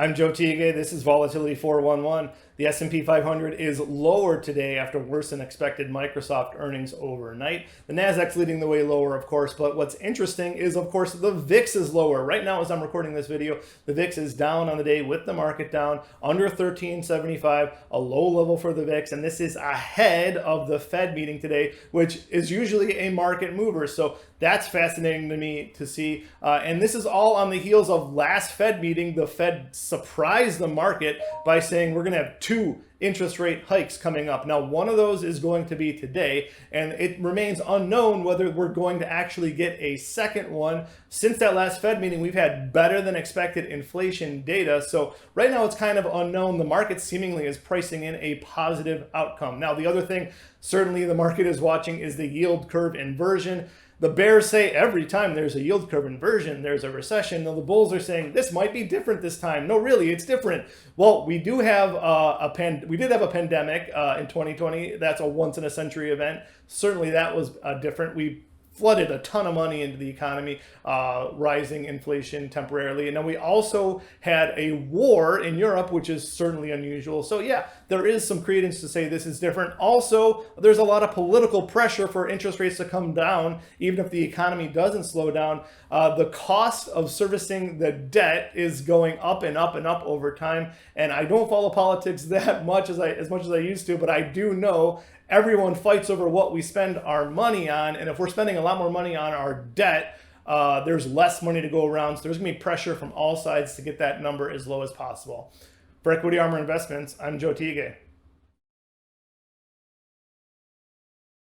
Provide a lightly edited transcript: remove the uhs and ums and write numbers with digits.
I'm Joe Teague. This is Volatility 411. The S&P 500 is lower today after worse than expected Microsoft earnings overnight. The Nasdaq's leading the way lower, of course, but what's interesting is, of course, the VIX is lower. Right now, as I'm recording this video, the VIX is down on the day with the market down under 1375, a low level for the VIX, and this is ahead of the Fed meeting today, which is usually a market mover. So that's fascinating to me to see. And this is all on the heels of last Fed meeting. The Fed surprised the market by saying we're going to have two interest rate hikes coming up. Now, one of those is going to be today, and it remains unknown whether we're going to actually get a second one. Since that last Fed meeting, we've had better than expected inflation data. So right now it's kind of unknown. The market seemingly is pricing in a positive outcome. Now, the other thing certainly the market is watching is the yield curve inversion. The bears say every time there's a yield curve inversion, there's a recession. Now the bulls are saying this might be different this time. No, really, it's different. Well, we did have a pandemic in 2020. That's a once in a century event. Certainly that was different. We flooded a ton of money into the economy, rising inflation temporarily. And then we also had a war in Europe, which is certainly unusual. So yeah, there is some credence to say this is different. Also, there's a lot of political pressure for interest rates to come down, even if the economy doesn't slow down. The cost of servicing the debt is going up and up and up over time. And I don't follow politics that much as I used to, but I do know everyone fights over what we spend our money on. And if we're spending a lot more money on our debt, there's less money to go around. So there's going to be pressure from all sides to get that number as low as possible. For Equity Armor Investments, I'm Joe Teague.